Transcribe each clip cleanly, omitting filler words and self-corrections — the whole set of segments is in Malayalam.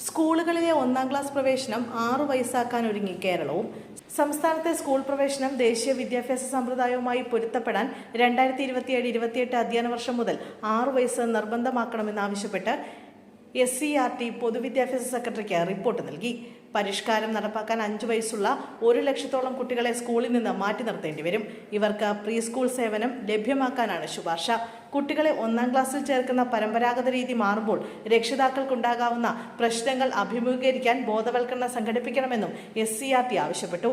സ്കൂളുകളിലെ 1-ാം ക്ലാസ് പ്രവേശനം 6 വയസ്സാക്കാൻ ഒരുങ്ങി കേരളവും. സംസ്ഥാനത്തെ സ്കൂൾ പ്രവേശനം ദേശീയ വിദ്യാഭ്യാസ സമ്പ്രദായവുമായി പൊരുത്തപ്പെടാൻ 2027-28 അധ്യയന വർഷം മുതൽ 6 വയസ്സ് നിർബന്ധമാക്കണമെന്നാവശ്യപ്പെട്ട് SCERT പൊതുവിദ്യാഭ്യാസ സെക്രട്ടറിക്ക് റിപ്പോർട്ട് നൽകി. പരിഷ്കാരം നടപ്പാക്കാൻ 5 വയസ്സുള്ള 1 ലക്ഷത്തോളം കുട്ടികളെ സ്കൂളിൽ നിന്ന് മാറ്റി നിർത്തേണ്ടി വരും. ഇവർക്ക് പ്രീ സ്കൂൾ സേവനം ലഭ്യമാക്കാനാണ് ശുപാർശ. കുട്ടികളെ 1-ാം ക്ലാസ്സിൽ ചേർക്കുന്ന പരമ്പരാഗത രീതി മാറുമ്പോൾ രക്ഷിതാക്കൾക്കുണ്ടാകാവുന്ന പ്രശ്നങ്ങൾ അഭിമുഖീകരിക്കാൻ ബോധവൽക്കരണം സംഘടിപ്പിക്കണമെന്നും SCERT ആവശ്യപ്പെട്ടു.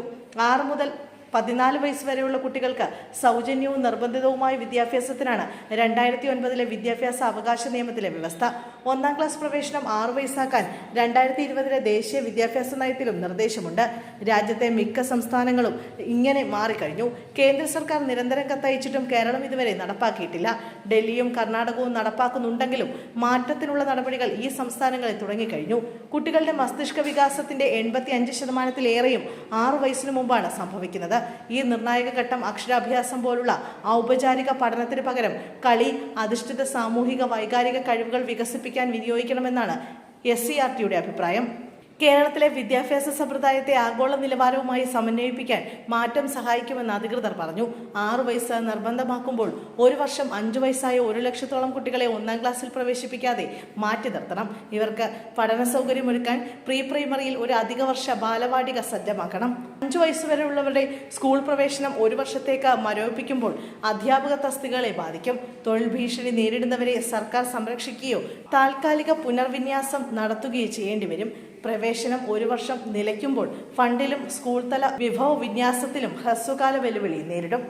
6 മുതൽ 14 വയസ്സ് വരെയുള്ള കുട്ടികൾക്ക് സൗജന്യവും നിർബന്ധിതവുമായ വിദ്യാഭ്യാസത്തിനാണ് 2009 വിദ്യാഭ്യാസ അവകാശ നിയമത്തിലെ വ്യവസ്ഥ. 1-ാം ക്ലാസ് പ്രവേശനം 6 വയസ്സാക്കാൻ 2020 ദേശീയ വിദ്യാഭ്യാസ നയത്തിലും നിർദ്ദേശമുണ്ട്. രാജ്യത്തെ മിക്ക സംസ്ഥാനങ്ങളും ഇങ്ങനെ മാറിക്കഴിഞ്ഞു. കേന്ദ്ര സർക്കാർ നിരന്തരം കത്തയച്ചിട്ടും കേരളം ഇതുവരെ നടപ്പാക്കിയിട്ടില്ല. ഡൽഹിയും കർണാടകവും നടപ്പാക്കുന്നുണ്ടെങ്കിലും മാറ്റത്തിനുള്ള നടപടികൾ ഈ സംസ്ഥാനങ്ങളിൽ തുടങ്ങിക്കഴിഞ്ഞു. കുട്ടികളുടെ മസ്തിഷ്ക വികാസത്തിന്റെ 85% 6 വയസ്സിന് മുമ്പാണ് സംഭവിക്കുന്നത്. ഈ നിർണായക ഘട്ടം അക്ഷരാഭ്യാസം പോലുള്ള ഔപചാരിക പഠനത്തിന് പകരം കളി അധിഷ്ഠിത സാമൂഹിക വൈകാരിക കഴിവുകൾ വികസിപ്പിക്കാൻ വിനിയോഗിക്കണമെന്നാണ് SCERTയുടെ അഭിപ്രായം. കേരളത്തിലെ വിദ്യാഭ്യാസ സമ്പ്രദായത്തെ ആഗോള നിലവാരവുമായി സമന്വയിപ്പിക്കാൻ മാറ്റം സഹായിക്കുമെന്ന് അധികൃതർ പറഞ്ഞു. 6 വയസ്സ് നിർബന്ധമാക്കുമ്പോൾ 1 വർഷം 5 വയസ്സായ 1 ലക്ഷത്തോളം കുട്ടികളെ 1-ാം ക്ലാസ്സിൽ പ്രവേശിപ്പിക്കാതെ മാറ്റി നിർത്തണം. ഇവർക്ക് പഠന സൗകര്യമൊരുക്കാൻ പ്രീ പ്രൈമറിയിൽ ഒരു അധിക വർഷ ബാലവാടിക സജ്ജമാക്കണം. 5 വയസ്സുവരെയുള്ളവരുടെ സ്കൂൾ പ്രവേശനം 1 വർഷത്തേക്ക് മരവിപ്പിക്കുമ്പോൾ അധ്യാപക തസ്തികകളെ ബാധിക്കും. തൊഴിൽ ഭീഷണി നേരിടുന്നവരെ സർക്കാർ സംരക്ഷിക്കുകയോ താൽക്കാലിക പുനർവിന്യാസം നടത്തുകയോ ചെയ്യേണ്ടി വരും. പ്രവേശനം 1 വർഷം നിലയ്ക്കുമ്പോൾ ഫണ്ടിലും സ്കൂൾ തല വിഭവ വിന്യാസത്തിലും ഹ്രസ്വകാല വെല്ലുവിളി നേരിടും.